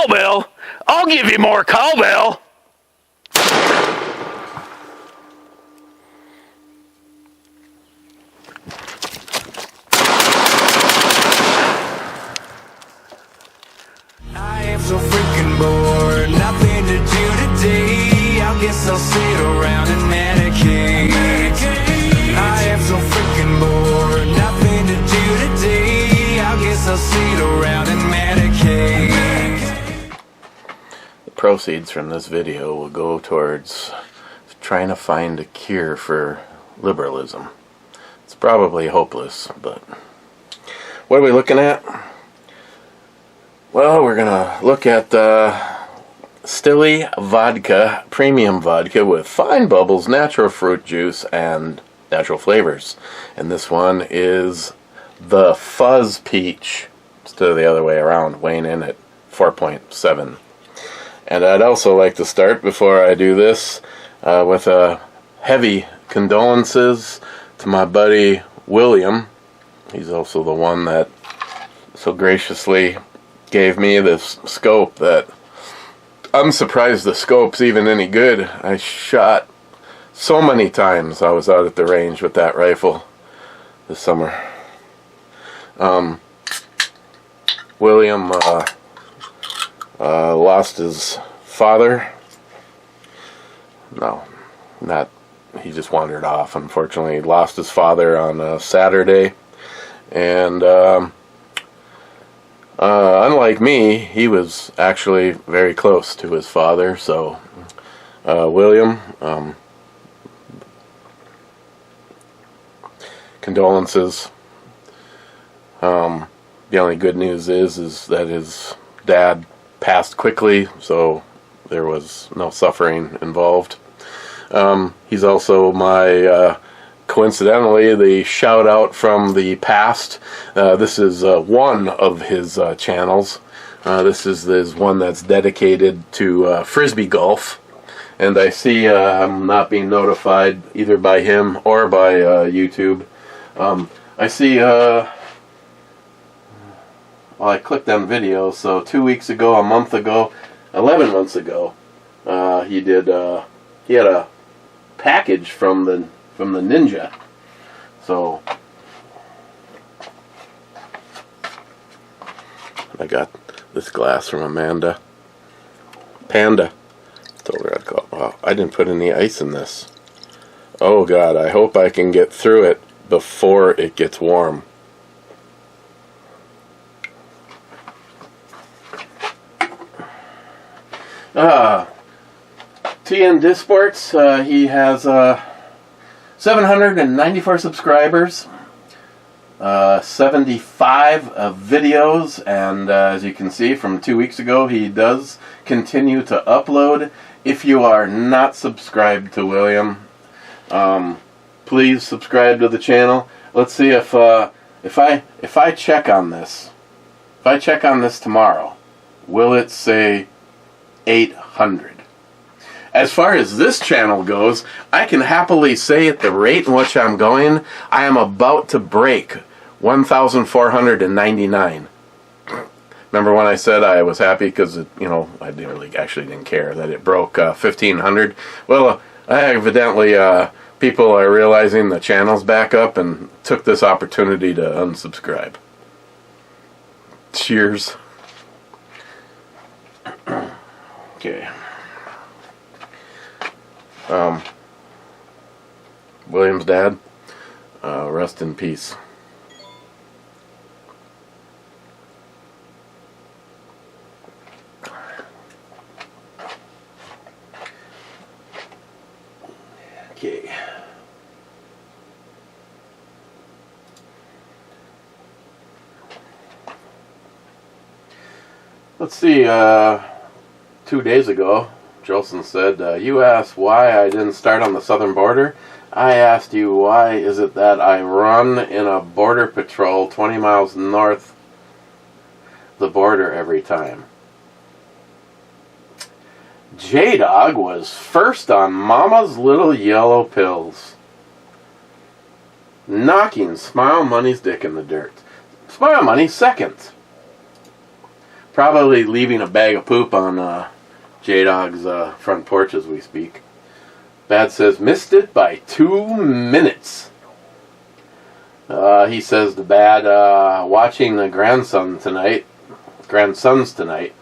cowbell? I'll give you more cowbell. I am so freaking bored, nothing to do today. I guess I'll sit around and medicate. I am so freaking bored, nothing to do today. I guess I'll sit around and medicate. The proceeds from this video will go towards trying to find a cure for liberalism. It's probably hopeless, but what are we looking at? Well, we're gonna look at STILLY vodka, premium vodka with fine bubbles, natural fruit juice, and natural flavors. And this one is the Fuzz Peach, instead of the other way around, weighing in at 4.7. And I'd also like to start, before I do this, with a heavy condolences to my buddy William. He's also the one that so graciously gave me this scope that I'm surprised the scope's even any good. I shot so many times. I was out at the range with that rifle this summer. William lost his father. No, not. He just wandered off, unfortunately. He lost his father on Saturday. And unlike me, he was actually very close to his father. So, William, condolences. The only good news is that his dad passed quickly, so there was no suffering involved. He's also my, coincidentally, the shout out from the past. This is one of his channels. This is one that's dedicated to Frisbee golf. And I see I'm not being notified either by him or by YouTube. I see, well, I clicked on video, so 2 weeks ago, a month ago, 11 months ago, he had a package from the Ninja. So I got this glass from Amanda. Panda. Told her I'd call. Wow, I didn't put any ice in this. Oh God, I hope I can get through it before it gets warm. TN Disports, he has 794 subscribers, 75 videos, and as you can see from 2 weeks ago, he does continue to upload. If you are not subscribed to William, please subscribe to the channel. Let's see if I check on this. If I check on this tomorrow, will it say 800? As far as this channel goes, I can happily say at the rate in which I'm going, I am about to break 1,499. Remember when I said I was happy because, I actually didn't care that it broke 1,500? Well, evidently people are realizing the channel's back up and took this opportunity to unsubscribe. Cheers. Okay. William's dad, rest in peace. Okay. Let's see, 2 days ago, Jolson said, you asked why I didn't start on the southern border. I asked you why is it that I run in a border patrol 20 miles north the border every time. J-Dog was first on Mama's Little Yellow Pills, knocking Smile Money's dick in the dirt. Smile Money second. Probably leaving a bag of poop on J-Dog's front porch as we speak. Bad says, missed it by 2 minutes. He says to Bad, watching the grandsons tonight.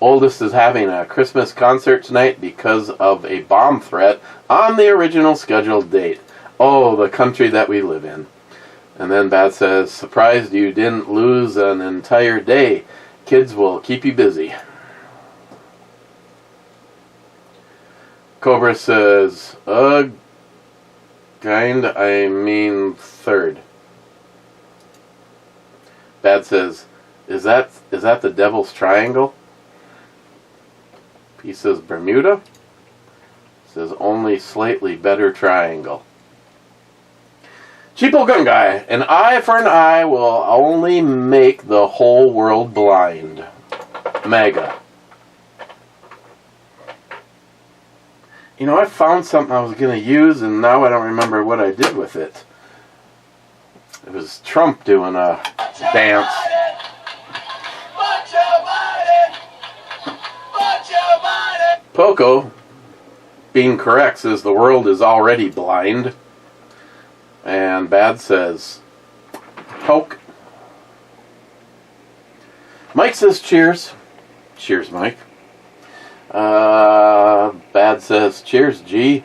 Oldest is having a Christmas concert tonight because of a bomb threat on the original scheduled date. Oh, the country that we live in. And then Bad says, surprised you didn't lose an entire day. Kids will keep you busy. Cobra says, I mean third. Bad says, is that the Devil's Triangle? He says Bermuda. Says only slightly better triangle. Cheapo Gun Guy, an eye for an eye will only make the whole world blind. Mega. You know, I found something I was going to use, and now I don't remember what I did with it. It was Trump doing a dance. Poco, being correct, says the world is already blind. And Bad says, poke. Mike says cheers. Cheers, Mike. Bad says cheers, G.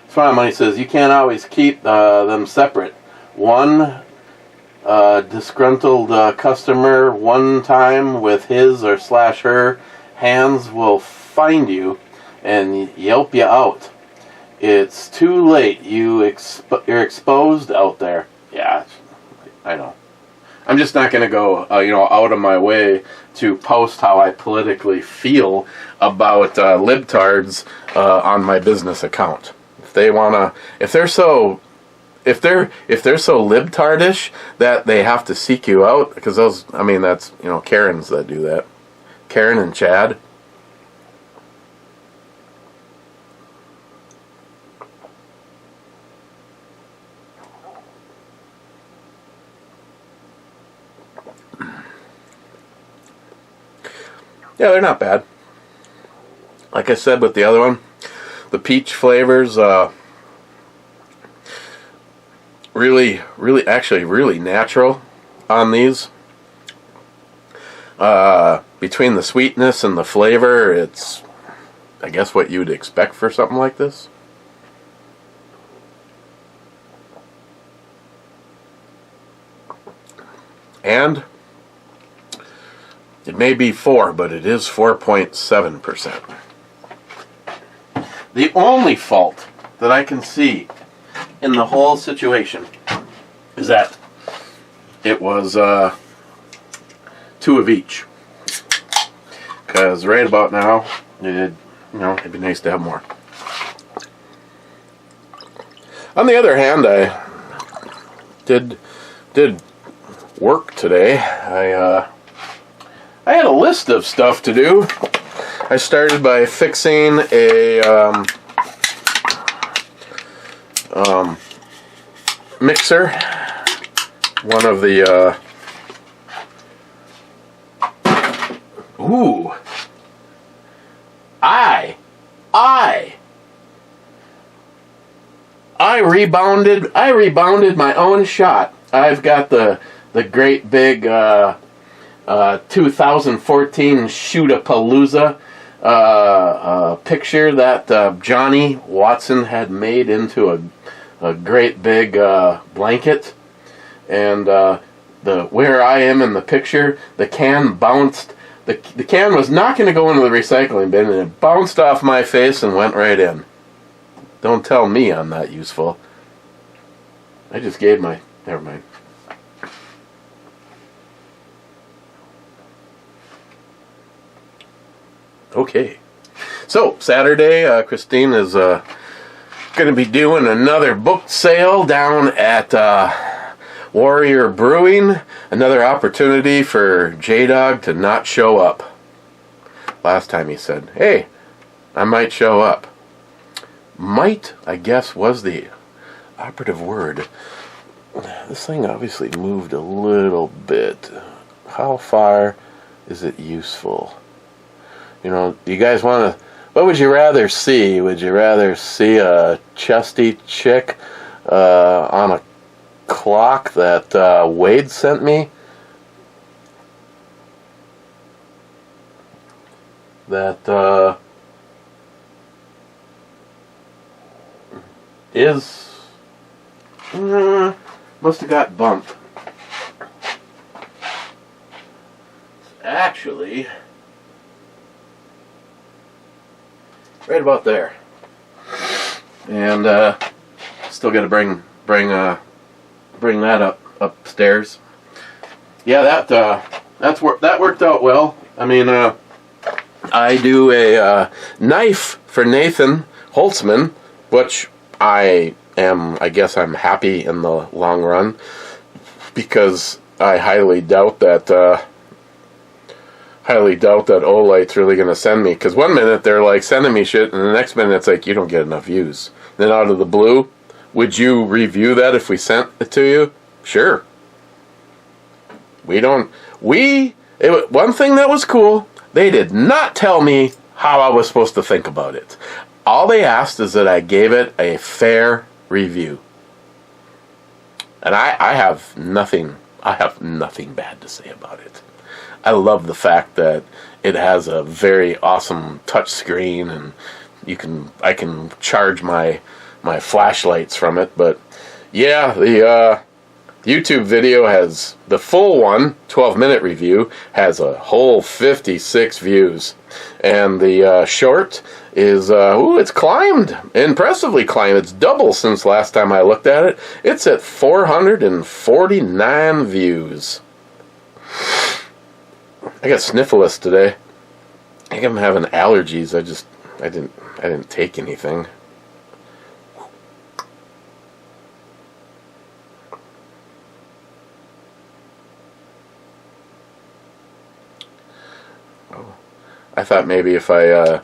Smile Money says you can't always keep them separate. One disgruntled customer one time with his or slash her hands will find you and yelp you out. It's too late. You're exposed out there. Yeah, I know. I'm just not going to go, out of my way to post how I politically feel about libtards on my business account. If they wanna, if they're so libtardish that they have to seek you out, because that's Karens that do that. Karen and Chad. Yeah, they're not bad. Like I said with the other one, the peach flavors, really natural on these. Between the sweetness and the flavor, it's, I guess, what you would expect for something like this. And it may be 4, but it is 4.7%. The only fault that I can see in the whole situation is that it was 2 of each. Because right about now, it'd be nice to have more. On the other hand, I did work today. I had a list of stuff to do. I started by fixing a mixer. One of the I rebounded my own shot. I've got the great big 2014 Shoot-a-Palooza picture that Johnny Watson had made into a great big blanket, and where I am in the picture, the can bounced. The can was not going to go into the recycling bin, and it bounced off my face and went right in. Don't tell me I'm not useful. I just gave my... Never mind. Okay. So, Saturday, Christine is going to be doing another book sale down at Warrior Brewing. Another opportunity for J-Dog to not show up. Last time he said, hey, I might show up. Might, I guess, was the operative word. This thing obviously moved a little bit. How far is it useful? You know, do you guys want to... What would you rather see? Would you rather see a chesty chick on a clock that Wade sent me? That must have got bumped. Actually, right about there. And still got to bring that upstairs. Yeah, that worked out well. I mean, I do a knife for Nathan Holtzman, which I guess I'm happy in the long run, because I highly doubt that Olight's really going to send me, because one minute they're like sending me shit, and the next minute it's like, you don't get enough views. Then out of the blue, would you review that if we sent it to you? Sure. One thing that was cool, they did not tell me how I was supposed to think about it. All they asked is that I gave it a fair review. And I have nothing bad to say about it. I love the fact that it has a very awesome touch screen, and I can charge my flashlights from it. But yeah, the YouTube video has, the full one, 12-minute review, has a whole 56 views. And the short is, it's climbed, impressively climbed. It's double since last time I looked at it. It's at 449 views. I got sniffles today. I think I'm having allergies. I didn't take anything. I thought maybe if I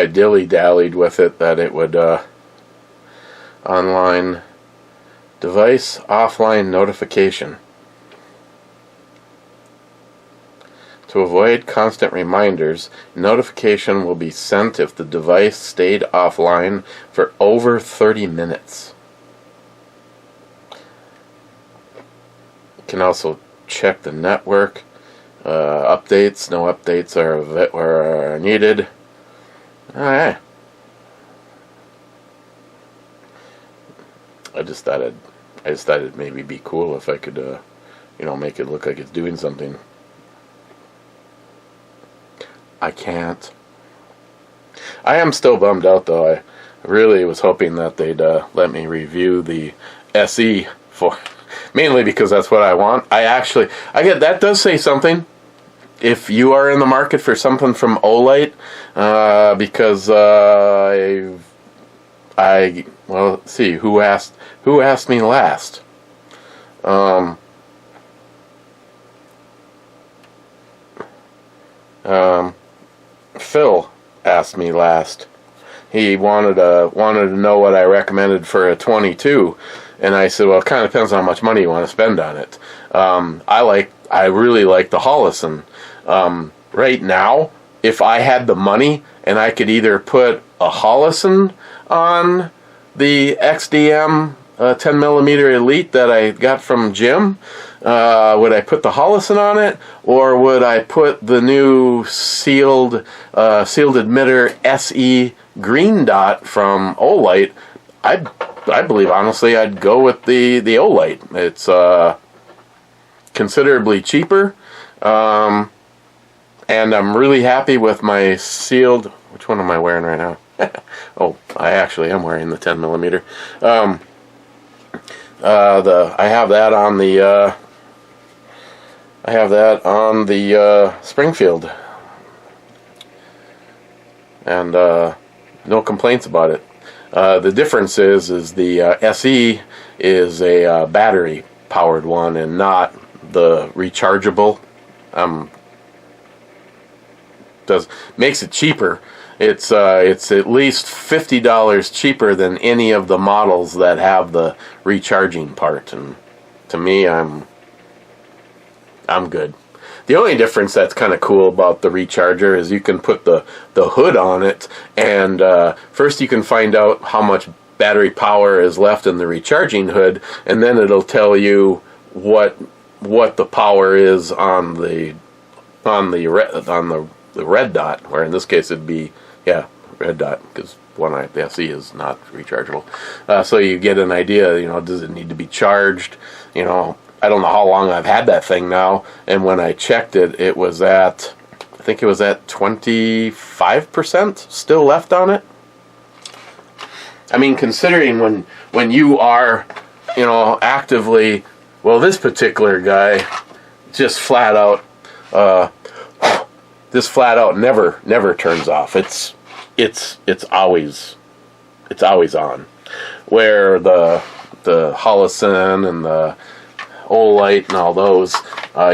dilly-dallied with it, that it would online device offline notification. To avoid constant reminders, notification will be sent if the device stayed offline for over 30 minutes. You can also check the network. Updates, no updates are needed. Alright. I just thought it'd maybe be cool if I could, make it look like it's doing something. I can't. I am still bummed out, though. I really was hoping that they'd let me review the SE mainly because that's what I want. That does say something. If you are in the market for something from Olight, because let's see, who asked me last? Phil asked me last. He wanted to know what I recommended for a 22, and I said, well, it kind of depends on how much money you want to spend on it. I really like the Holtzman. Right now, if I had the money and I could either put a Holtzman on the XDM 10mm Elite that I got from Jim, would I put the Holtzman on it, or would I put the new sealed emitter SE green dot from Olight? I believe honestly I'd go with the Olight. It's considerably cheaper. And I'm really happy with my sealed... Which one am I wearing right now? Oh, I actually am wearing the 10mm. I have that on the Springfield, and no complaints about it. The difference is the SE is a battery powered one and not the rechargeable. Makes it cheaper. It's at least $50 cheaper than any of the models that have the recharging part, and to me, I'm good. The only difference that's kind of cool about the recharger is you can put the hood on it, and first you can find out how much battery power is left in the recharging hood, and then it'll tell you what the power is on the red dot, where in this case it'd be red dot, because one SE is not rechargeable. So you get an idea, does it need to be charged? I don't know how long I've had that thing now, and when I checked it, I think it was at 25% still left on it. I mean, considering when you are, actively, well, this particular guy just flat out never turns off. It's always on. Where the Holtzman and the Olight and all those,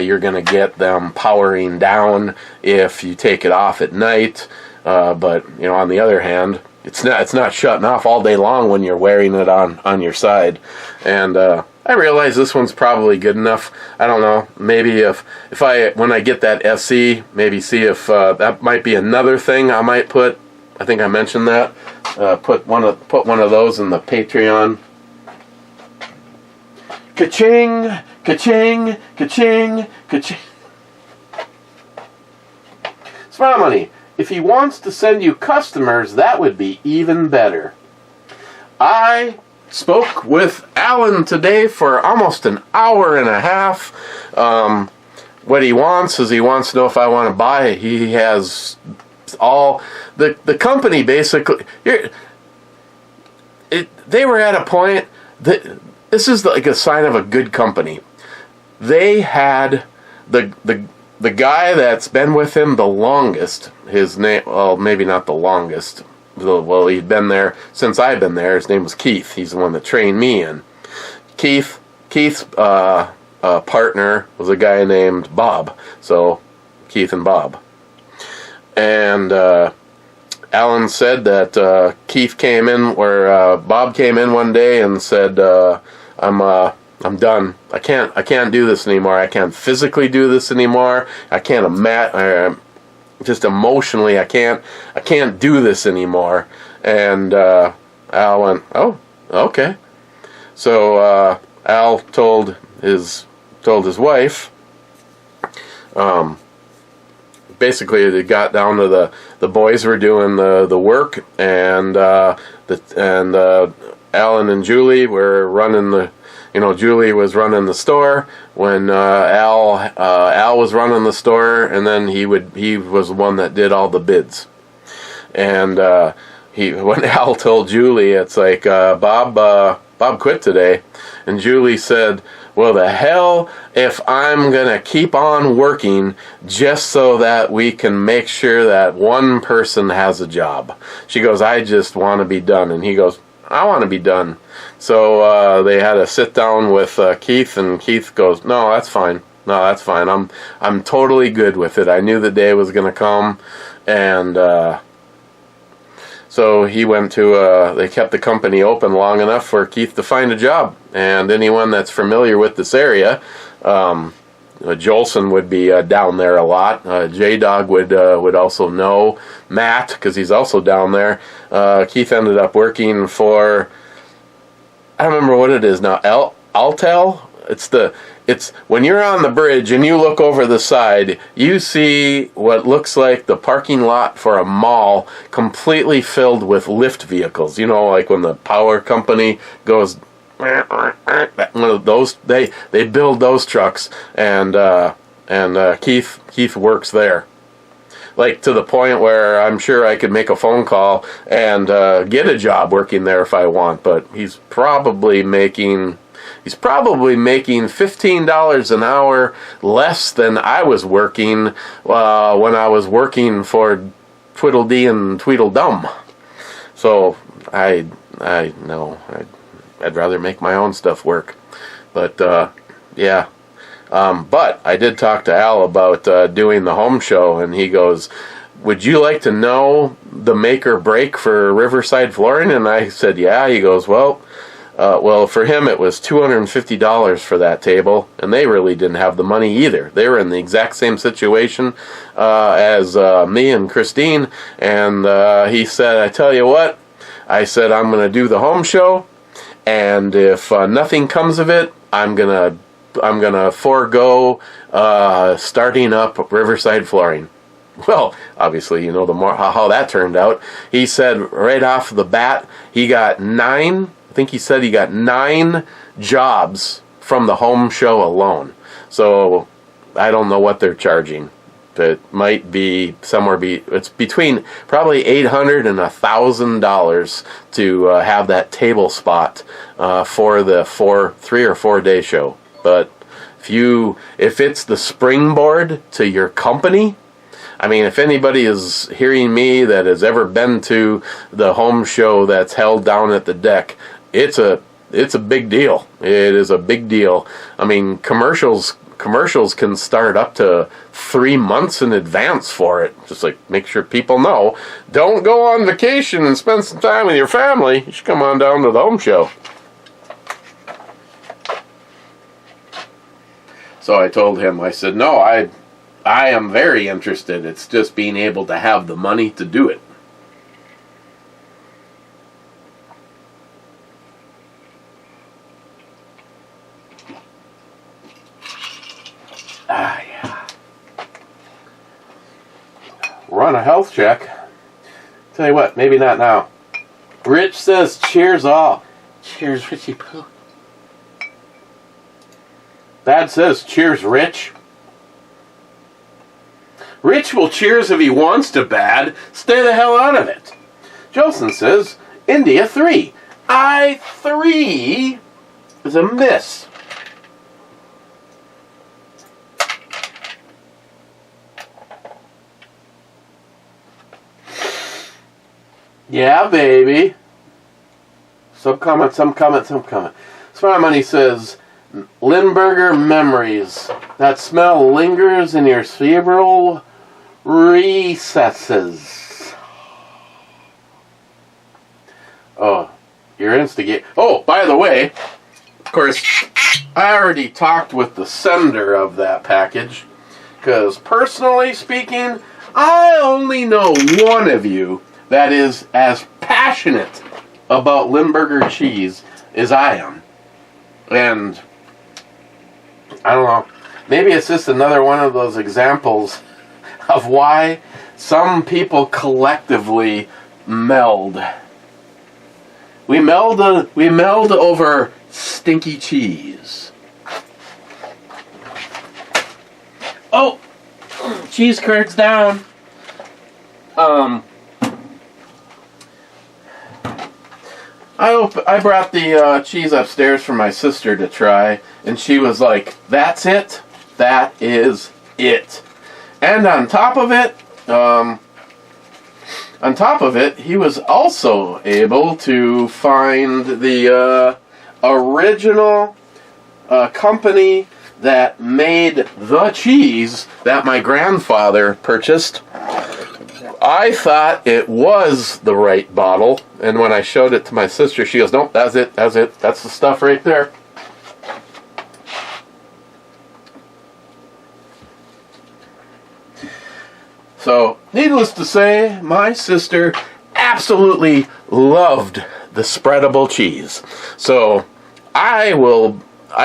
you're going to get them powering down if you take it off at night. But on the other hand, it's not shutting off all day long when you're wearing it on your side. And I realize this one's probably good enough. I don't know. Maybe when I get that SE, maybe see if that might be another thing I might put. I think I mentioned that. Put one of those in the Patreon. Ka-ching, ka-ching, ka-ching, ka-ching. Smile Money. If he wants to send you customers, that would be even better. I spoke with Alan today for almost an hour and a half. What he wants is he wants to know if I want to buy it. He has all the company basically. They were at a point that this is like a sign of a good company. They had the guy that's been with him the longest. His name, well, maybe not the longest. Well, he'd been there since I've been there. His name was Keith. He's the one that trained me in. Keith's partner was a guy named Bob. So, Keith and Bob. And Alan said that Keith came in, or Bob came in one day and said, I'm done. I can't do this anymore. I can't physically do this anymore. I can't just emotionally, I can't do this anymore. And Al went, oh, okay. So Al told his wife. Basically, it got down to the boys were doing the work, and Alan and Julie were running Julie was running the store when Al was running the store, and then he was the one that did all the bids. And when Al told Julie, it's like Bob quit today, and Julie said, well, the hell if I'm gonna keep on working just so that we can make sure that one person has a job. She goes, I just want to be done. And he goes, I want to be done. So they had a sit down with Keith, and Keith goes, no, that's fine. I'm totally good with it. I knew the day was going to come, and so he went to, they kept the company open long enough for Keith to find a job. And anyone that's familiar with this area, Jolson would be down there a lot. J-Dog would also know Matt, because he's also down there. Keith ended up working for, I don't remember what it is now, Altel? It's when you're on the bridge and you look over the side, you see what looks like the parking lot for a mall completely filled with lift vehicles. Like when the power company goes, one of those, they build those trucks, and Keith works there. Like, to the point where I'm sure I could make a phone call and get a job working there if I want, but he's probably making $15 an hour less than I was working when I was working for Tweedledee and Tweedledum. So I know I'd rather make my own stuff work. But yeah. But I did talk to Al about doing the home show, and he goes, would you like to know the make or break for Riverside Flooring? And I said, yeah. He goes, well, well, for him it was $250 for that table, and they really didn't have the money either. They were in the exact same situation as me and Christine, and he said, I tell you what, I said, I'm going to do the home show, and if nothing comes of it, I'm gonna forego starting up Riverside Flooring. Well, obviously, you know how that turned out. He said right off the bat, he got 9 jobs from the home show alone. So I don't know what they're charging. It might be it's between probably $800 and $1,000 to have that table spot for the 3 or 4 day show. But if it's the springboard to your company, I mean, if anybody is hearing me that has ever been to the home show that's held down at the deck, it's a big deal. It is a big deal. I mean, commercials can start up to 3 months in advance for it. Just like make sure people know. Don't go on vacation and spend some time with your family. You should come on down to the home show. So I told him, I said, no, I am very interested. It's just being able to have the money to do it. Yeah. Run a health check. Tell you what, maybe not now. Rich says, cheers all. Cheers, Richie Poo. Dad says, cheers, Rich. Rich will cheers if he wants to bad. Stay the hell out of it. Jolson says, India 3. I-3 is a miss. Yeah, baby. Some comment. Smart Money says, Lindbergh memories. That smell lingers in your cerebral recesses. Oh, you're instigate. Oh, by the way, of course, I already talked with the sender of that package, because personally speaking, I only know one of you that is as passionate about Limburger cheese as I am. And I don't know, maybe it's just another one of those examples of why some people collectively meld. We meld over stinky cheese. Oh, cheese curds down. I brought the cheese upstairs for my sister to try, and she was like, "That's it. That is it." And on top of it, he was also able to find the original company that made the cheese that my grandfather purchased. I thought it was the right bottle, and when I showed it to my sister, she goes, "Nope, that's it, that's the stuff right there." So, needless to say, my sister absolutely loved the spreadable cheese. So, I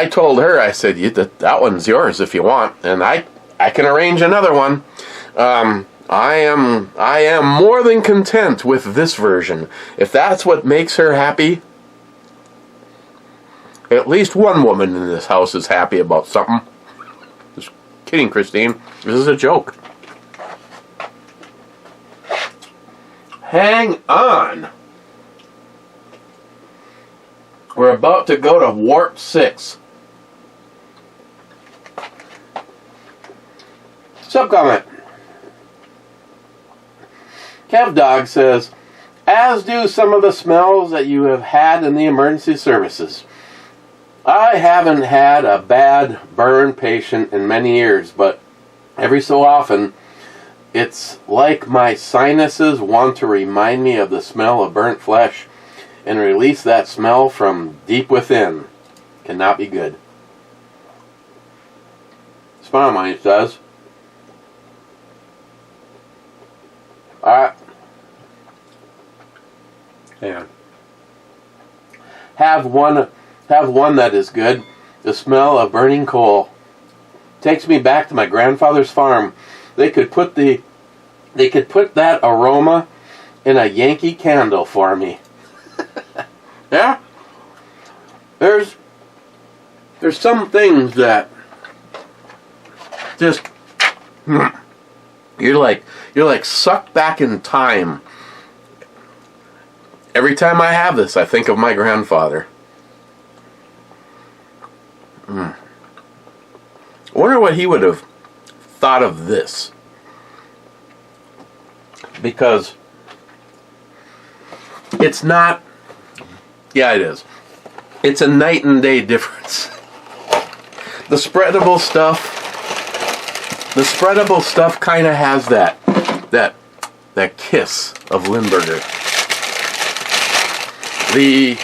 told her, I said, that one's yours if you want, and I can arrange another one. I am more than content with this version. If that's what makes her happy, at least one woman in this house is happy about something. Just kidding, Christine. This is a joke. Hang on. We're about to go to warp 6. Subcomment. Kevdog says, as do some of the smells that you have had in the emergency services. I haven't had a bad burn patient in many years, but every so often, it's like my sinuses want to remind me of the smell of burnt flesh. and release that smell from deep within. Cannot be good. Smile mine does. Alright. Yeah. Have one that is good. The smell of burning coal takes me back to my grandfather's farm. They could put that aroma in a Yankee candle for me. Yeah. There's some things that just you're like sucked back in time. Every time I have this, I think of my grandfather. I wonder what he would have thought of this. Because it's not... Yeah, it is. It's a night and day difference. The spreadable stuff kind of has that kiss of Limburger. The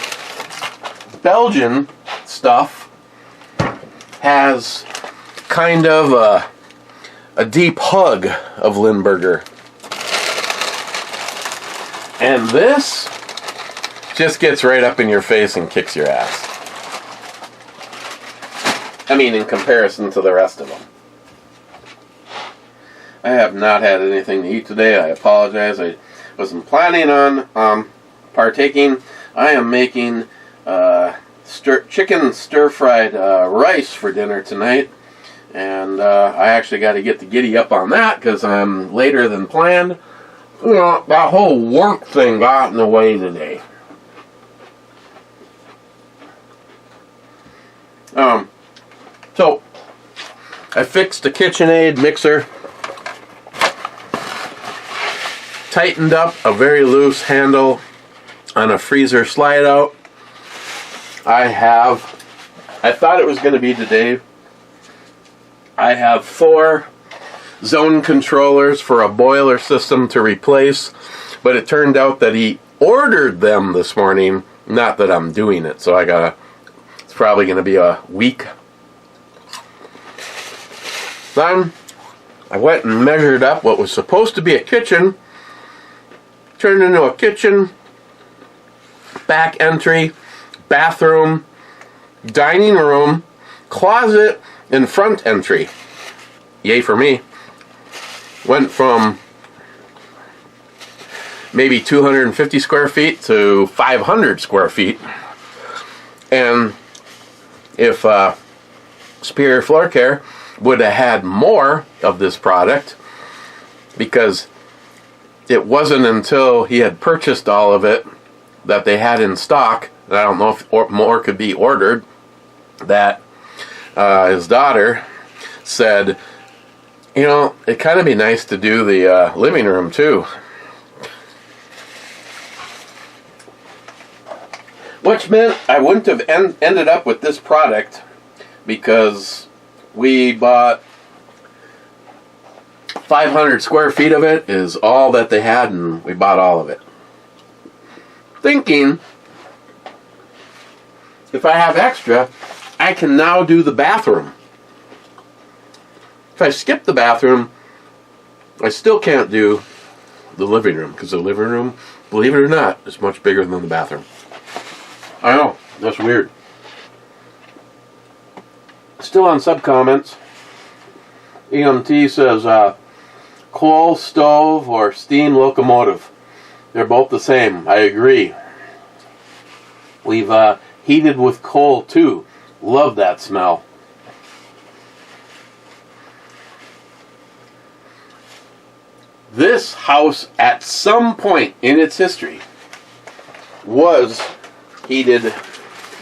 Belgian stuff has kind of a deep hug of Limburger. And this just gets right up in your face and kicks your ass. I mean, in comparison to the rest of them. I have not had anything to eat today. I apologize. I wasn't planning on partaking. I am making chicken stir-fried rice for dinner tonight. And I actually got to get the giddy up on that because I'm later than planned. You know, that whole work thing got in the way today. So, I fixed the KitchenAid mixer. Tightened up a very loose handle on a freezer slide out. I thought it was going to be today. I have 4 zone controllers for a boiler system to replace, but it turned out that he ordered them this morning. Not that I'm doing it, so it's probably going to be a week. Then I went and measured up what was supposed to be a kitchen. Turned into a kitchen, back entry, bathroom, dining room, closet, and front entry. Yay for me. Went from maybe 250 square feet to 500 square feet. And if Superior Floor Care would have had more of this product, because it wasn't until he had purchased all of it that they had in stock, and I don't know if more could be ordered, that his daughter said, you know, it'd kind of be nice to do the living room too. Which meant I wouldn't have ended up with this product because we bought 500 square feet of it is all that they had, and we bought all of it. Thinking, if I have extra, I can now do the bathroom. If I skip the bathroom, I still can't do the living room, because the living room, believe it or not, is much bigger than the bathroom. I know, that's weird. Still on sub-comments, EMT says, coal stove or steam locomotive. They're both the same. I agree. We've heated with coal too. Love that smell. This house at some point in its history was heated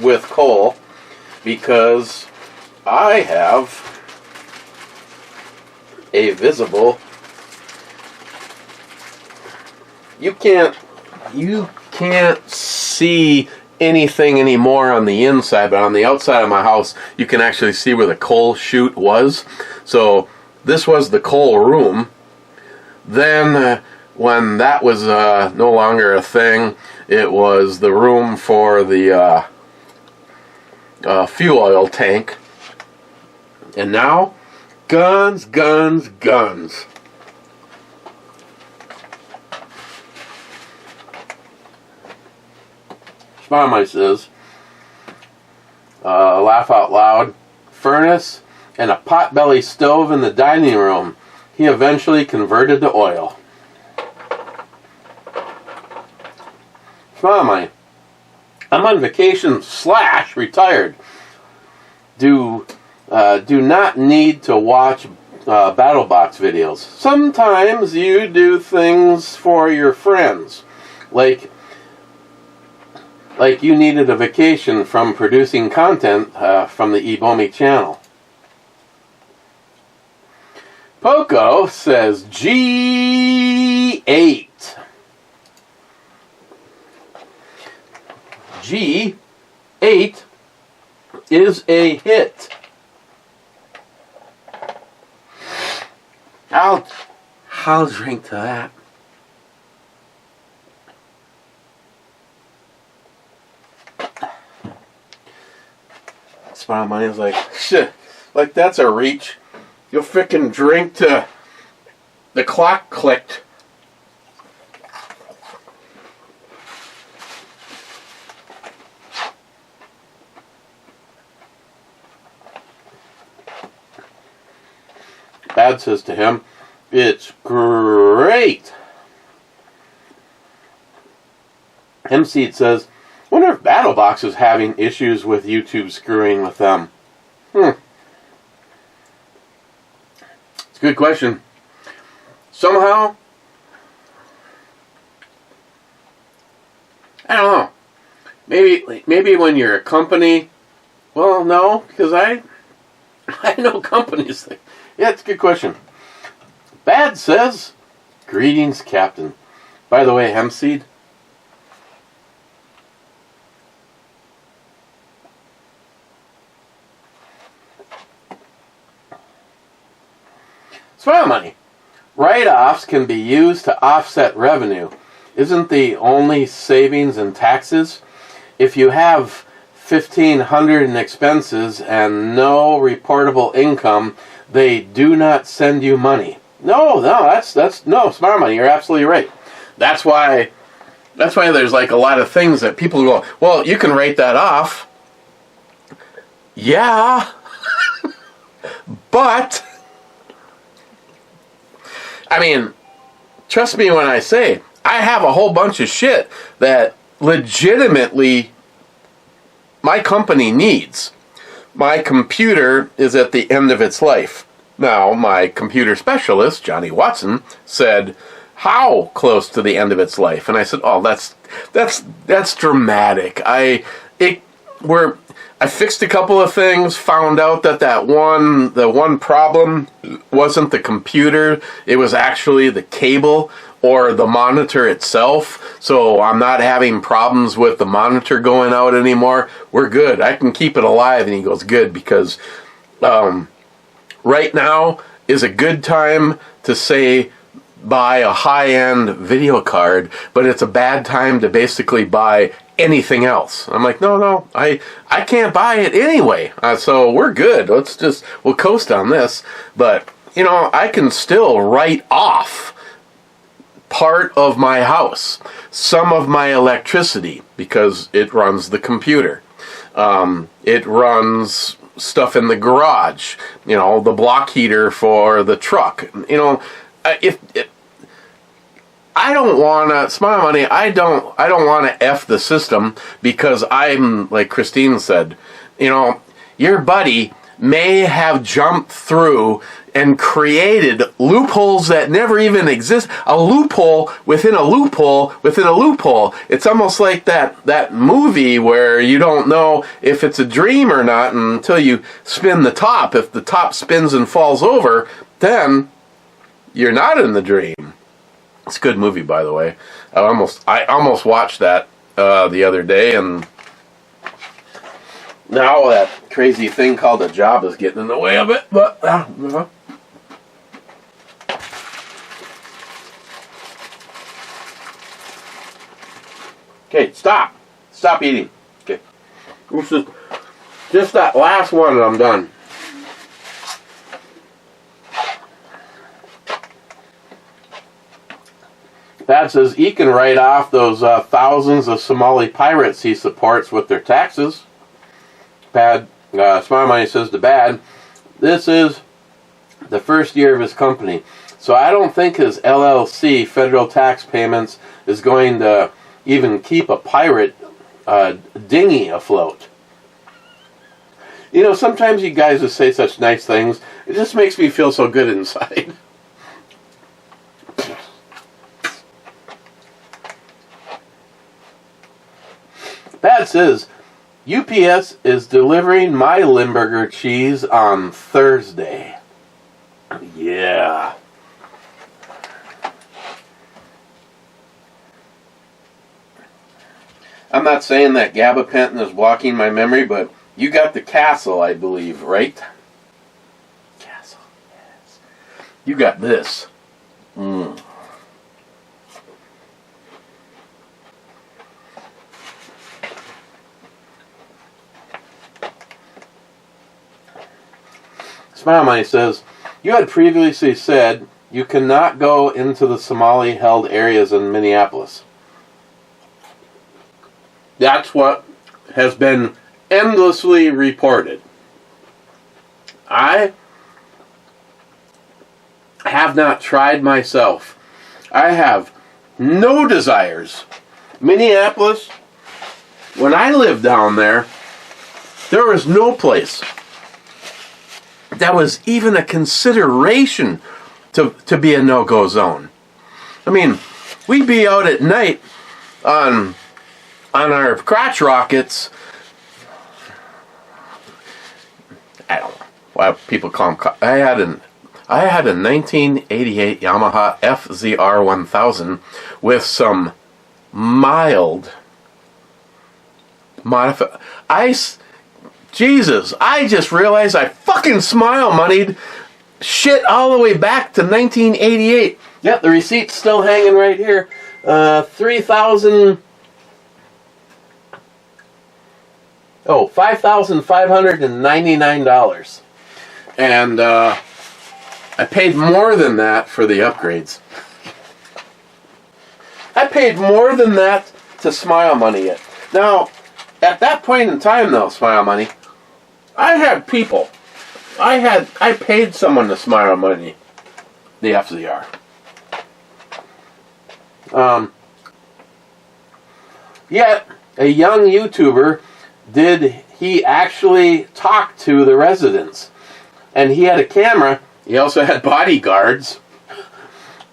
with coal because I have a visible... You can't see anything anymore on the inside, but on the outside of my house, you can actually see where the coal chute was. So this was the coal room. Then when that was no longer a thing, it was the room for the fuel oil tank. And now, guns, guns, guns. Mama says, laugh out loud, furnace and a potbelly stove in the dining room. He eventually converted to oil. Mama, I'm on vacation / retired. Do not need to watch BattleBox videos. Sometimes you do things for your friends, like you needed a vacation from producing content from the Ebomi channel. Poco says G8. G8 is a hit. I'll drink to that. Smile money is like, shit, like that's a reach. You'll frickin' drink to the clock clicked. Bad says to him, it's great. Mseed says, wonder if BattleBox is having issues with YouTube screwing with them. It's a good question. Somehow, I don't know. Maybe when you're a company, well, no, because I know companies that. Yeah, it's a good question. Bad says, greetings, Captain. By the way, Hempseed. Smile money. Write-offs can be used to offset revenue. Isn't the only savings in taxes? If you have $1,500 in expenses and no reportable income, they do not send you money. No, that's no, smart money. You're absolutely right. That's why there's like a lot of things that people go, well, you can write that off. Yeah, but I mean, trust me when I say I have a whole bunch of shit that legitimately my company needs. My computer is at the end of its life. Now, my computer specialist, Johnny Watson, said, how close to the end of its life? And I said, oh, that's dramatic. I fixed a couple of things, found out that the one problem wasn't the computer, it was actually the cable or the monitor itself. So I'm not having problems with the monitor going out anymore. We're good. I can keep it alive. And he goes, good, because right now is a good time to say buy a high-end video card, but it's a bad time to basically buy anything else. I'm like, no, I can't buy it anyway. So we're good. We'll coast on this. But, I can still write off part of my house, some of my electricity, because it runs the computer. It runs stuff in the garage, the block heater for the truck. I don't want to, smile money, I don't want to F the system, because I'm, like Christine said, your buddy may have jumped through and created loopholes that never even exist. A loophole within a loophole within a loophole. It's almost like that movie where you don't know if it's a dream or not until you spin the top. If the top spins and falls over, then you're not in the dream. It's a good movie, by the way. I almost watched that the other day, and now that crazy thing called a job is getting in the way of it. But Okay, stop. Stop eating. Okay. This is just that last one and I'm done. Pat says he can write off those thousands of Somali pirates he supports with their taxes. Smile Money says to Bad, this is the first year of his company, so I don't think his LLC federal tax payments is going to even keep a pirate dinghy afloat. You know, sometimes you guys just say such nice things. It just makes me feel so good inside. Pat says, UPS is delivering my Limburger cheese on Thursday. Yeah. I'm not saying that gabapentin is blocking my memory, but you got the castle, I believe, right? Castle, yes. You got this. Smile Money says, you had previously said you cannot go into the Somali-held areas in Minneapolis. That's what has been endlessly reported. I have not tried myself. I have no desires. Minneapolis, when I lived down there was no place that was even a consideration to be a no-go zone. I mean, we'd be out at night on our crotch rockets. I don't know why people call them. I had a 1988 Yamaha FZR 1000 with some mild Jesus, I just realized I fucking smile moneyed shit all the way back to 1988. Yep, the receipt's still hanging right here. $5,599. And I paid more than that for the upgrades. I paid more than that to Smile Money it. Now, at that point in time though, Smile Money, I had people. I paid someone to Smile Money the FZR. Yet, a young YouTuber he actually talk to the residents. And he had a camera, he also had bodyguards,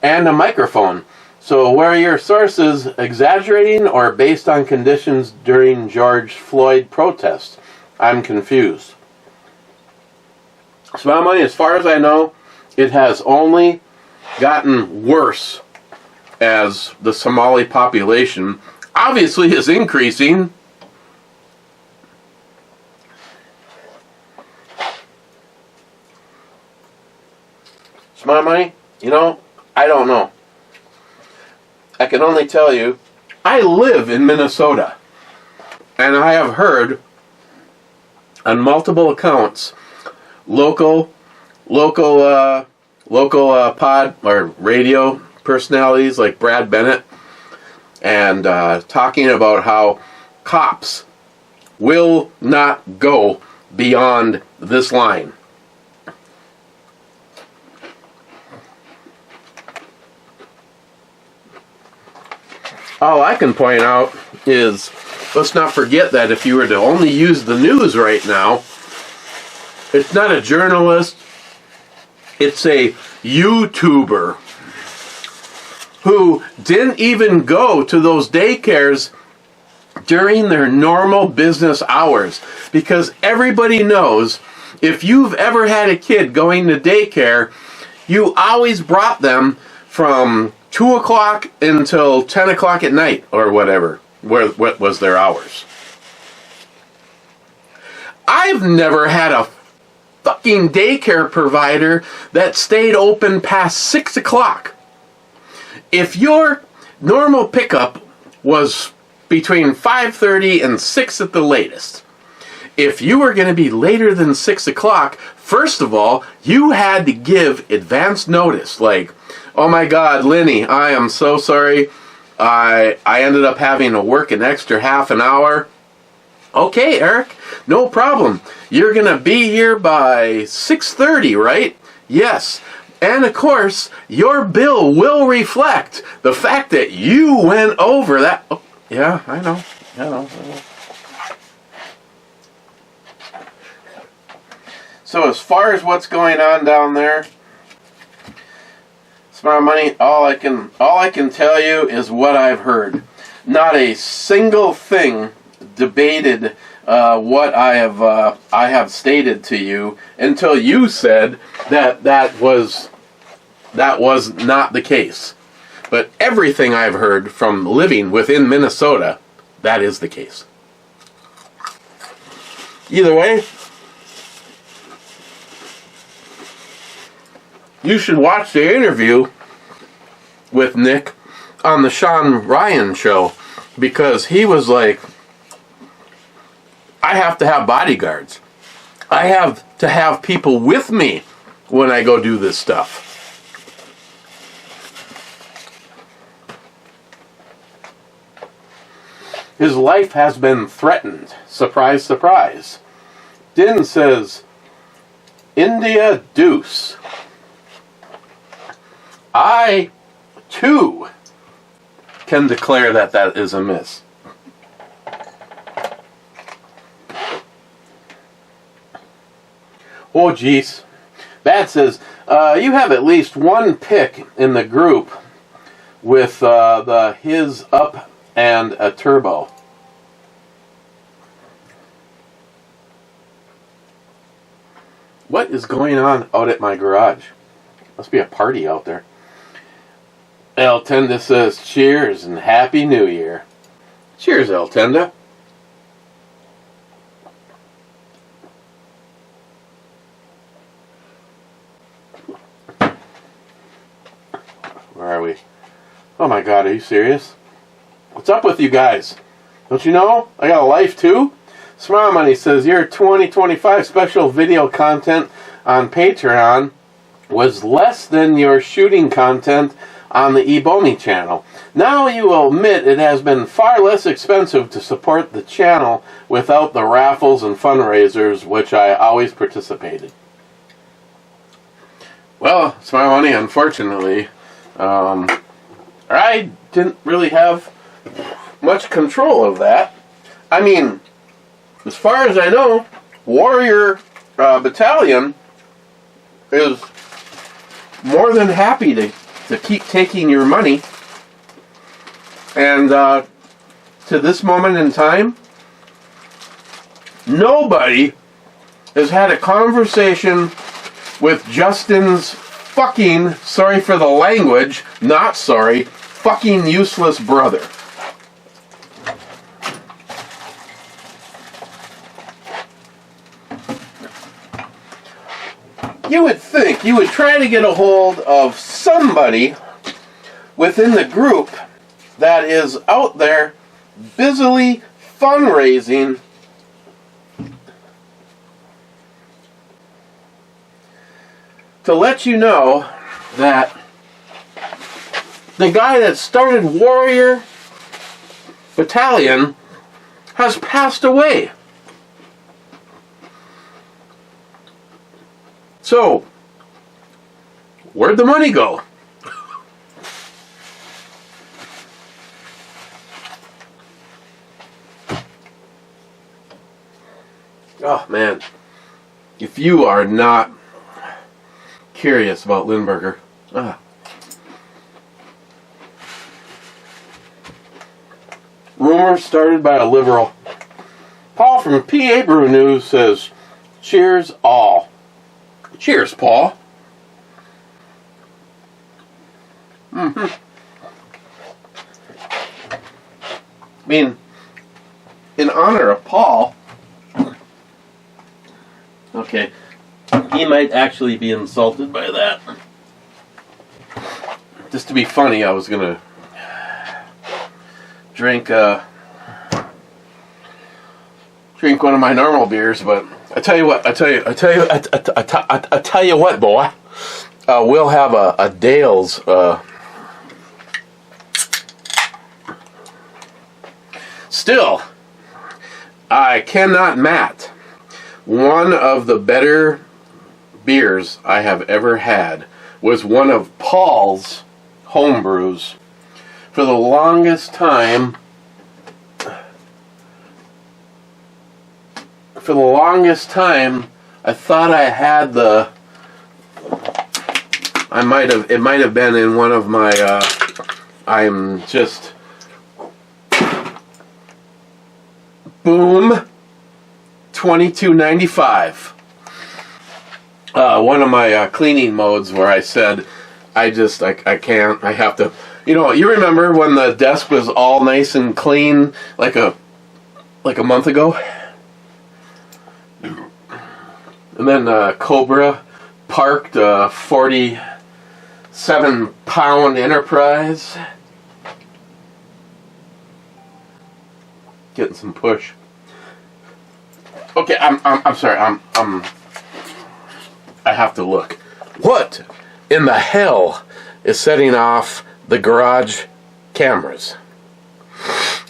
and a microphone. So were your sources exaggerating or based on conditions during George Floyd protests? I'm confused. Smile Money, as far as I know, it has only gotten worse as the Somali population obviously is increasing. Smile Money, you know, I don't know. I can only tell you, I live in Minnesota, and I have heard on multiple accounts, local pod or radio personalities like Brad Bennett, and talking about how cops will not go beyond this line. All I can point out is, let's not forget that if you were to only use the news right now, it's not a journalist, it's a YouTuber who didn't even go to those daycares during their normal business hours. Because everybody knows, if you've ever had a kid going to daycare, you always brought them from 2 o'clock until 10 o'clock at night, or whatever, what was their hours. I've never had a fucking daycare provider that stayed open past 6 o'clock. If your normal pickup was between 5:30 and 6 at the latest. If you were going to be later than 6 o'clock, first of all, you had to give advance notice. Like, oh my God, Lenny, I am so sorry. I ended up having to work an extra half an hour. Okay, Eric, no problem. You're going to be here by 6:30, right? Yes. And of course, your bill will reflect the fact that you went over that. Oh, yeah, I know. So as far as what's going on down there, Smart Money, all I can tell you is what I've heard. Not a single thing debated what I have stated to you until you said that was not the case. But everything I've heard from living within Minnesota, that is the case. Either way, you should watch the interview with Nick on the Sean Ryan show, because he was like, I have to have bodyguards. I have to have people with me when I go do this stuff. His life has been threatened. Surprise, surprise. Din says, India Deuce. I, too, can declare that is a miss. Oh, jeez. Bad says, you have at least one pick in the group with the his up and a turbo. What is going on out at my garage? Must be a party out there. El Tenda says, cheers and Happy New Year. Cheers, El Tenda. Where are we? Oh my God, are you serious? What's up with you guys? Don't you know I got a life too? Smile Money says, your 2025 special video content on Patreon was less than your shooting content on the Ebony channel. Now you will admit it has been far less expensive to support the channel without the raffles and fundraisers, which I always participated. Well, Smile Money, unfortunately, I didn't really have much control of that. I mean, as far as I know, Warrior Battalion is more than happy to keep taking your money. And to this moment in time, nobody has had a conversation with Justin's fucking, sorry for the language, not sorry, fucking useless brother. You would think you would try to get a hold of somebody within the group that is out there busily fundraising to let you know that the guy that started Warrior Battalion has passed away. So, where'd the money go? Oh man, if you are not curious about Lindbergh, rumor started by a liberal. Paul from PA Brew News says, cheers all. Cheers, Paul. I mean, in honor of Paul, okay, he might actually be insulted by that. Just to be funny, I was gonna drink drink one of my normal beers, but I tell you what, boy. We'll have a Dale's. Still, I cannot mat. One of the better beers I have ever had was one of Paul's homebrews. For the longest time, I thought I had the. It might have been in one of my. I'm just. Boom. $22.95. One of my cleaning modes where I said, I can't. I have to. You remember when the desk was all nice and clean, like a month ago? And then Cobra parked a 47-pound Enterprise. Getting some push. Okay, I'm sorry. I have to look. What in the hell is setting off the garage cameras?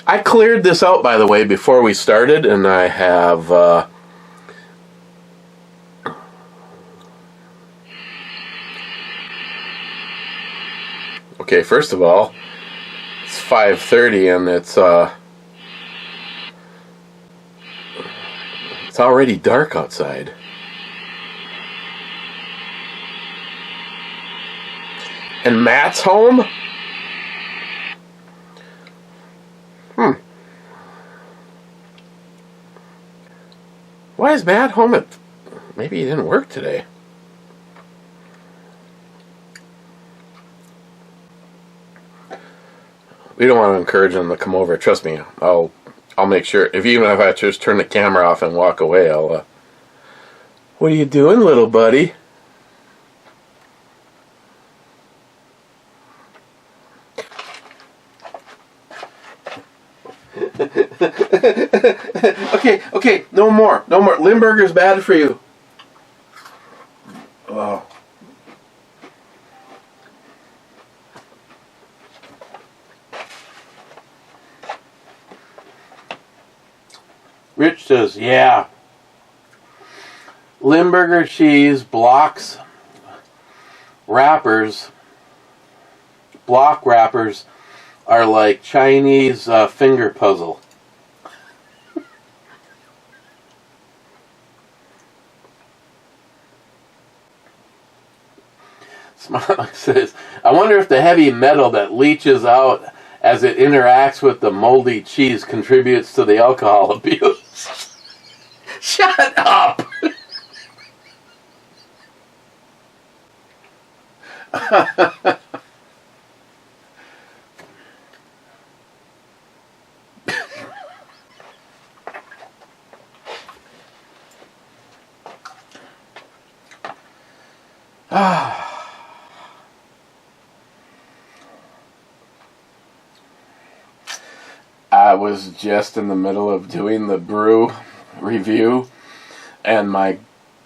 I cleared this out, by the way, before we started, and I have okay, first of all, it's 5:30 and it's already dark outside. And Matt's home? Why is Matt home at... Maybe he didn't work today. We don't want to encourage him to come over. Trust me, I'll make sure. Even if I just turn the camera off and walk away, I'll... What are you doing, little buddy? Okay, no more. Limburger's bad for you. Oh. Rich says, yeah. Limburger cheese blocks wrappers. Block wrappers are like Chinese finger puzzle. Smart says, I wonder if the heavy metal that leaches out as it interacts with the moldy cheese contributes to the alcohol abuse. Shut up! I was just in the middle of doing the brew review, and my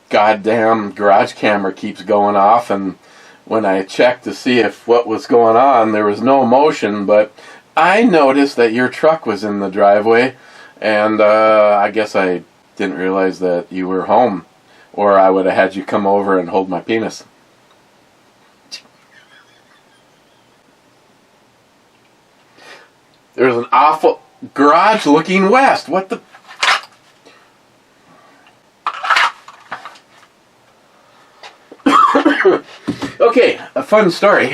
goddamn garage camera keeps going off, and when I checked to see if what was going on, there was no motion, but I noticed that your truck was in the driveway, and I guess I didn't realize that you were home, or I would have had you come over and hold my penis. There's an awful garage looking west. What the... Okay, a fun story.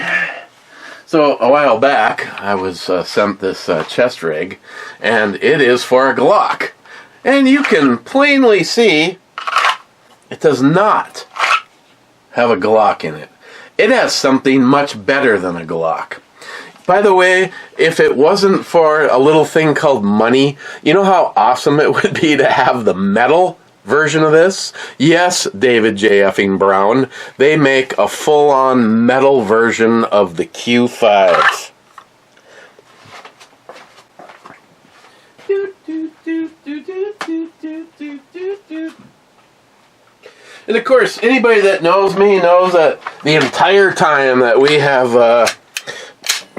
So, a while back, I was sent this chest rig, and it is for a Glock. And you can plainly see it does not have a Glock in it. It has something much better than a Glock. By the way, if it wasn't for a little thing called money, you know how awesome it would be to have the metal version of this? Yes, David J. Effing Brown, they make a full-on metal version of the Q5. And of course, anybody that knows me knows that the entire time that we have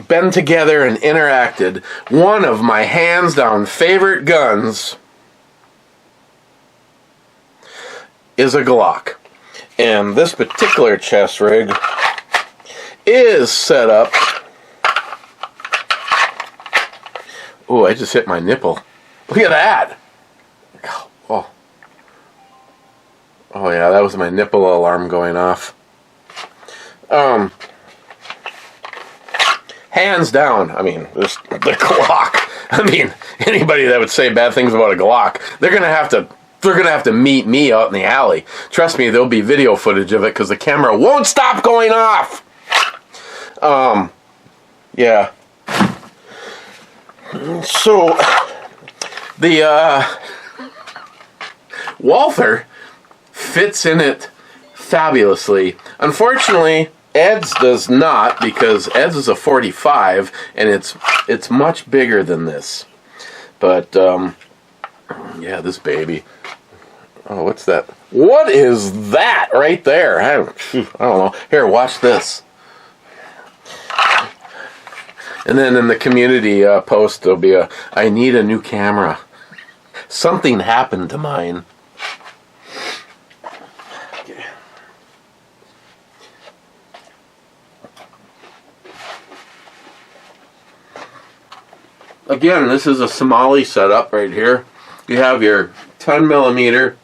been together and interacted, one of my hands down favorite guns is a Glock. And this particular chest rig is set up. Oh, I just hit my nipple. Look at that. Oh. Oh yeah, that was my nipple alarm going off. Hands down, I mean, the Glock. I mean, anybody that would say bad things about a Glock, they're gonna have to meet me out in the alley. Trust me, there'll be video footage of it because the camera won't stop going off. Yeah. So the Walther fits in it fabulously. Unfortunately, Ed's does not, because Ed's is a 45 and it's much bigger than this. But yeah, this baby. Oh, what's that? What is that right there? I don't know. Here, watch this. And then in the community post, there'll be I need a new camera. Something happened to mine. Okay. Again, this is a Somali setup right here. You have your 10 millimeter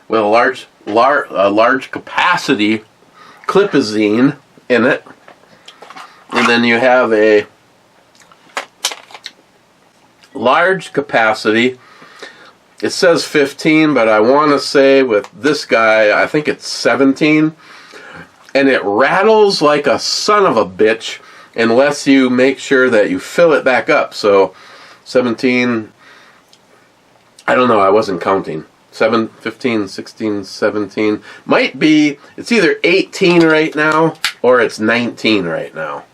with a large capacity clipazine in it, and then you have a large capacity. It says 15, but I want to say with this guy, I think it's 17, and it rattles like a son of a bitch unless you make sure that you fill it back up. So 17, I don't know, I wasn't counting. 7, 15, 16, 17, might be, it's either 18 right now or it's 19 right now.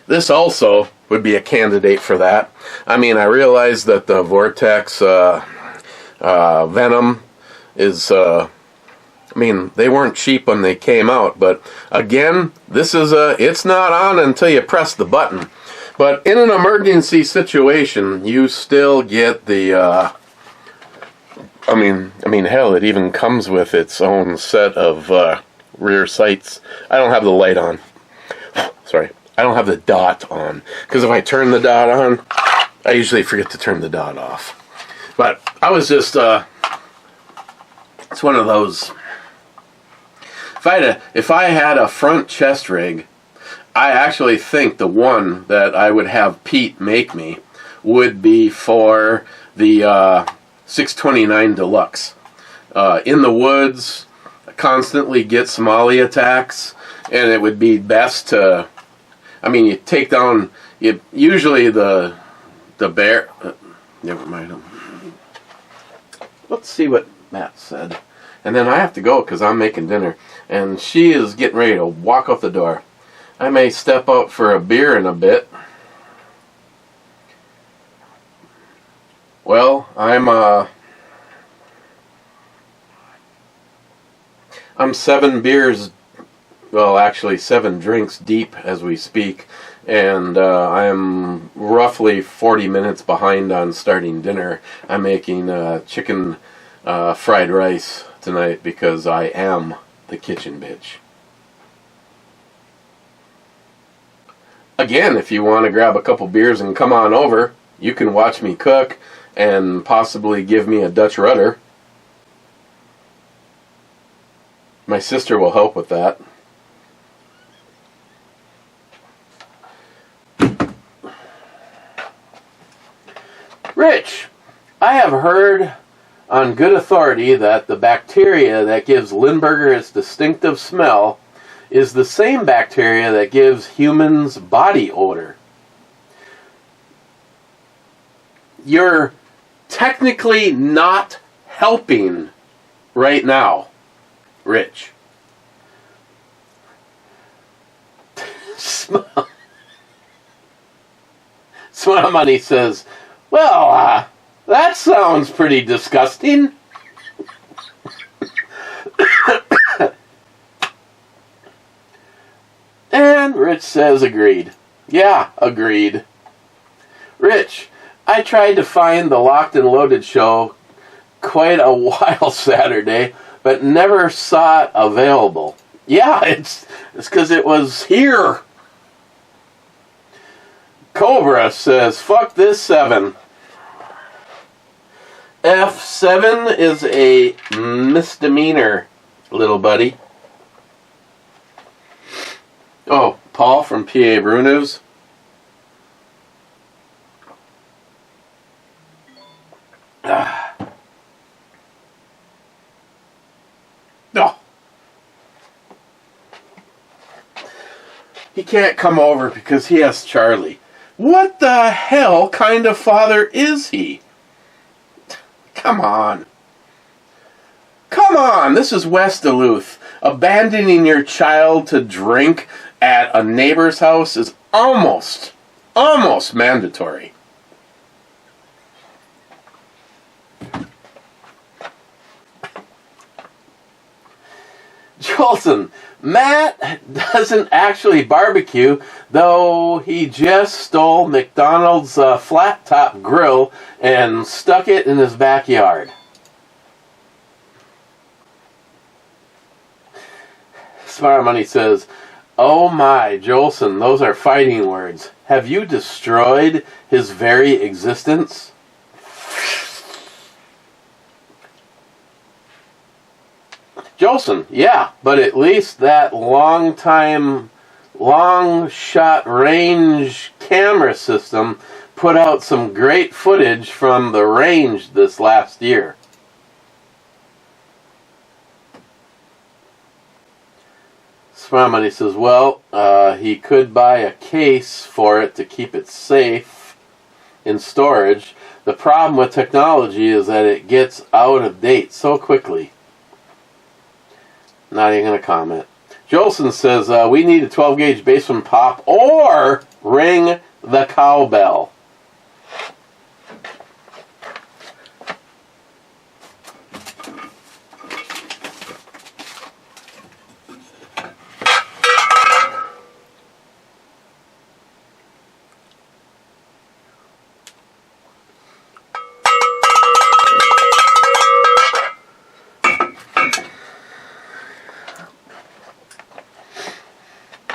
This also would be a candidate for that. I mean, I realize that the Vortex Venom is, I mean, they weren't cheap when they came out, but again, this is it's not on until you press the button. But in an emergency situation, you still get the, I mean, hell, it even comes with its own set of rear sights. I don't have the light on. Sorry. I don't have the dot on, because if I turn the dot on, I usually forget to turn the dot off. But I was just, it's one of those, if I had a front chest rig, I actually think the one that I would have Pete make me would be for the 629 Deluxe. In the woods, I constantly get Somali attacks, and it would be best to, I mean, you take down, usually the bear, never mind. Let's see what Matt said. And then I have to go because I'm making dinner. And she is getting ready to walk out the door. I may step out for a beer in a bit. Well, I'm 7 beers, well, actually 7 drinks deep as we speak, and I'm roughly 40 minutes behind on starting dinner. I'm making chicken fried rice tonight because I am the kitchen bitch. Again, if you want to grab a couple beers and come on over, you can watch me cook and possibly give me a Dutch rudder. My sister will help with that. Rich, I have heard on good authority that the bacteria that gives Lindbergh its distinctive smell is the same bacteria that gives humans body odor. You're technically not helping right now, Rich. Smile Money says, well, That sounds pretty disgusting. And Rich says agreed. Yeah, agreed. Rich, I tried to find the Locked and Loaded show quite a while Saturday, but never saw it available. Yeah, it's because it was here. Cobra says, fuck this 7. F7 is a misdemeanor, little buddy. Oh, Paul from PA Brew News. No. He can't come over because he has Charlie. What the hell kind of father is he? Come on. Come on, this is West Duluth. Abandoning your child to drink at a neighbor's house is almost mandatory. Jolson, Matt doesn't actually barbecue, though he just stole McDonald's flat top grill and stuck it in his backyard. Smart Money says, oh my, Jolson, those are fighting words. Have you destroyed his very existence? Jolson, yeah, but at least that long shot range camera system put out some great footage from the range this last year. Smart Money says, well, he could buy a case for it to keep it safe in storage. The problem with technology is that it gets out of date so quickly. Not even going to comment. Jolson says, we need a 12-gauge basement pop or ring the cowbell.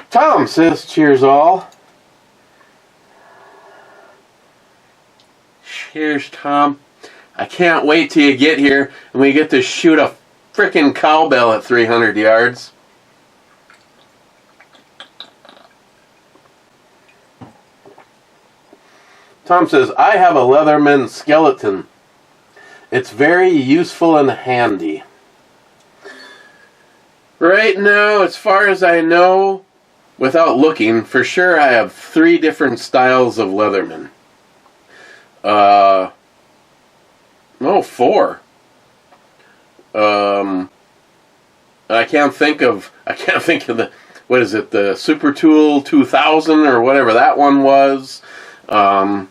Tom says, cheers all. Cheers, Tom. I can't wait till you get here and we get to shoot a frickin' cowbell at 300 yards. Tom says, I have a Leatherman skeleton. It's very useful and handy. Right now, as far as I know, without looking, for sure I have 3 different styles of Leatherman. No, 4. I can't think of the, what is it, the Super Tool 2000 or whatever that one was. The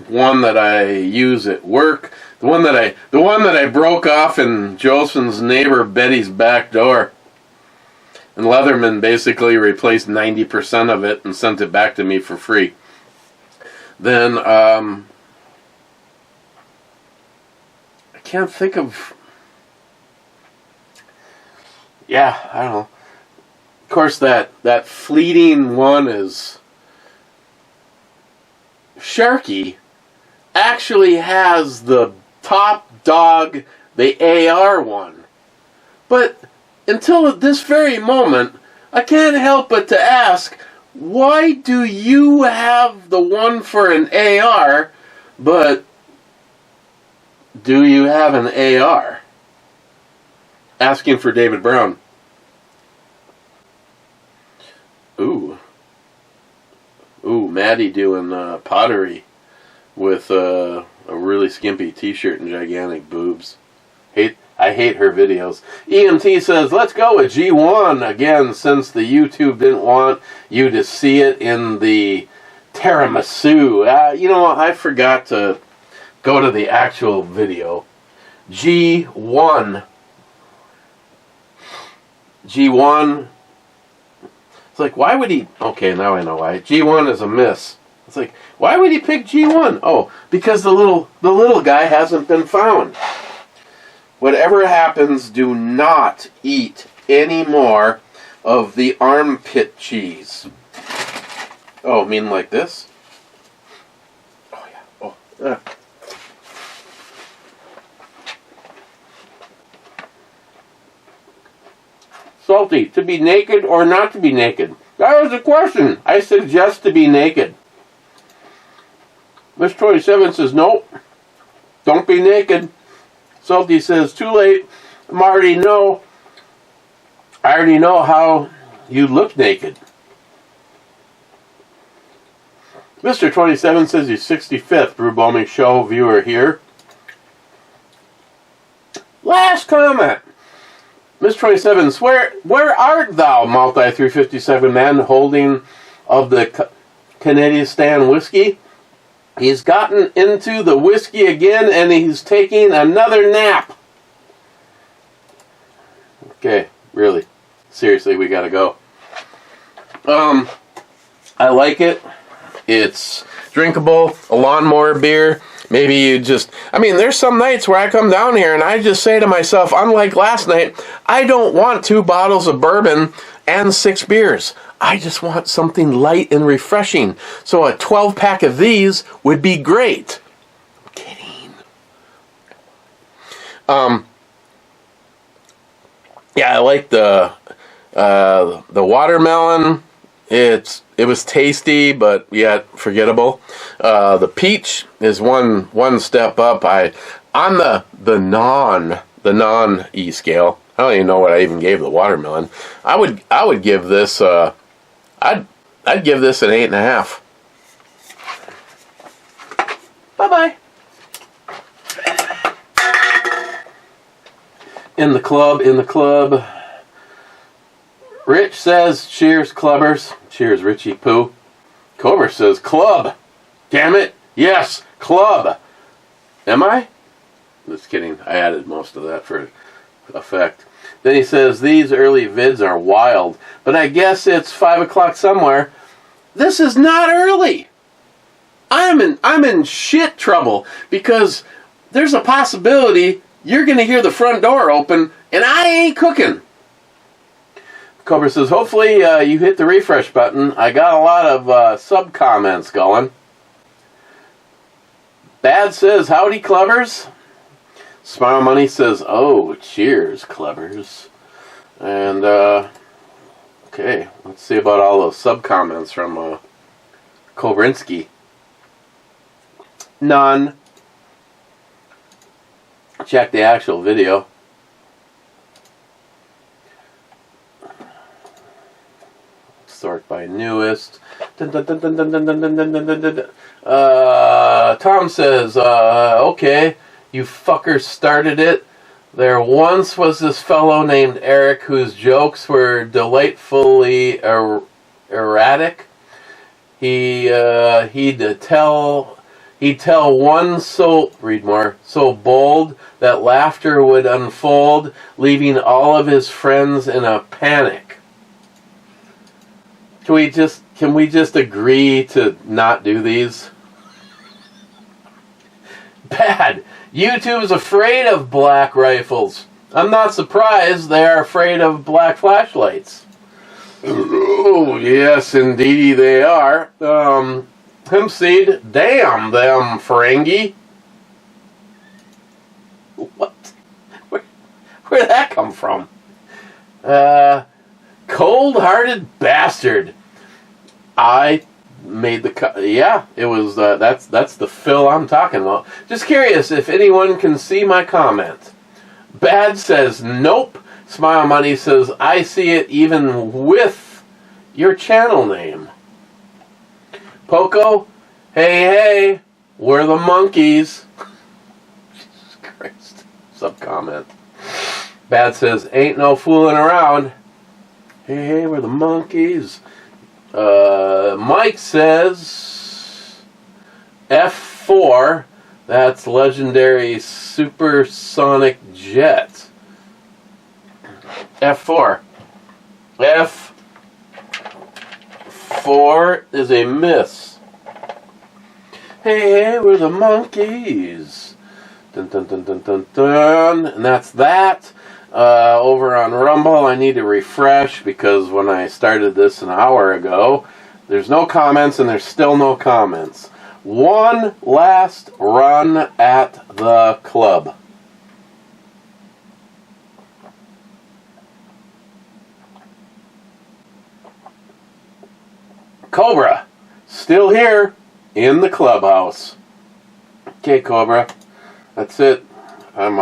one that I use at work. The one that I broke off in Jolson's neighbor Betty's back door. And Leatherman basically replaced 90% of it and sent it back to me for free. Then, I can't think of... Yeah, I don't know. Of course, that fleeting one is... Sharky actually has the top dog, the AR one. But until at this very moment, I can't help but to ask, why do you have the one for an AR, but do you have an AR? Asking for David Brown. Ooh, Maddie doing pottery with a really skimpy t-shirt and gigantic boobs. I hate her videos. EMT says, let's go with G1 again, since the YouTube didn't want you to see it in the tiramisu. I forgot to go to the actual video. G1. G1. It's like, why would he... Okay, now I know why. G1 is a miss. It's like, why would he pick G1? Oh, because the little guy hasn't been found. Whatever happens, do not eat any more of the armpit cheese. Oh, mean like this? Oh, yeah. Oh, yeah. Salty, to be naked or not to be naked? That was the question. I suggest to be naked. Miss 27 says, nope, don't be naked. Salty says, too late. I already know how you look naked. Mr. 27 says he's 65th Brew Bombing Show viewer here. Last comment. Miss 27, where art thou, Multi 357 man, holding of the Canadian Stand whiskey? He's gotten into the whiskey again and he's taking another nap. Okay, really. Seriously, we gotta go. I like it. It's drinkable, a lawnmower beer. Maybe you just... I mean, there's some nights where I come down here and I just say to myself, unlike last night, I don't want 2 bottles of bourbon and 6 beers. I just want something light and refreshing. So a 12-pack of these would be great. I'm kidding. Yeah, I like the watermelon. It was tasty, but yet forgettable. The peach is one step up. On the non-E scale. I don't even know what I even gave the watermelon. I would give this I'd give this an 8.5. Bye-bye. In the club. Rich says, cheers, clubbers. Cheers, Richie Poo. Cobra says, club. Damn it. Yes, club. Am I? Just kidding. I added most of that for effect. Then he says, these early vids are wild, but I guess it's 5 o'clock somewhere. This is not early. I'm in shit trouble because there's a possibility you're going to hear the front door open and I ain't cooking. Cobra says, hopefully you hit the refresh button. I got a lot of sub-comments going. Bad says, howdy, clubbers. Smile Money says, oh, cheers, clubbers. And, okay, let's see about all those sub-comments from Kobrinski. None. Check the actual video. Sort by newest. Tom says, okay, you fuckers started it. There once was this fellow named Eric whose jokes were delightfully erratic. He'd tell one so bold that laughter would unfold, leaving all of his friends in a panic. Can we just agree to not do these? Bad. YouTube's afraid of black rifles. I'm not surprised they are afraid of black flashlights. Oh, yes, indeed they are. Hempseed, damn them, Ferengi. What? Where'd that come from? Cold-hearted bastard. I made the yeah, it was that's the fill I'm talking about. Just curious if anyone can see my comment. Bad says nope. Smile Money says I see it even with your channel name. Poco, hey, we're the monkeys. Jesus Christ. Sub-comment. Bad says ain't no fooling around. Hey, we're the monkeys. Mike says F4. That's legendary supersonic jet. F4. F4 is a miss. Hey, we're the monkeys. Dun dun dun dun dun dun. And that's that. Over on Rumble, I need to refresh because when I started this an hour ago, there's no comments and there's still no comments. One last run at the club. Cobra, still here in the clubhouse. Okay, Cobra, that's it. I'm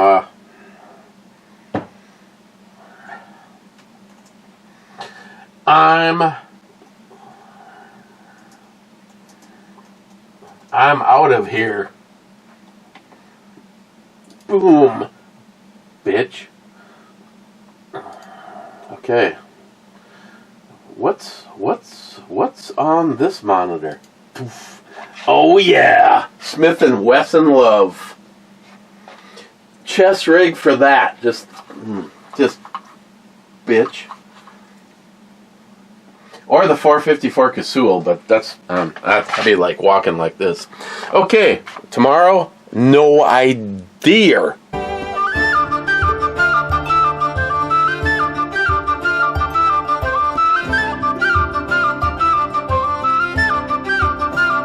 out of here. Boom, bitch. Okay. What's on this monitor? Oh yeah, Smith & Wesson Love. Chest rig for that. Just bitch. Or the 454 Casual, but that's that'd be like walking like this. Okay, tomorrow, no idea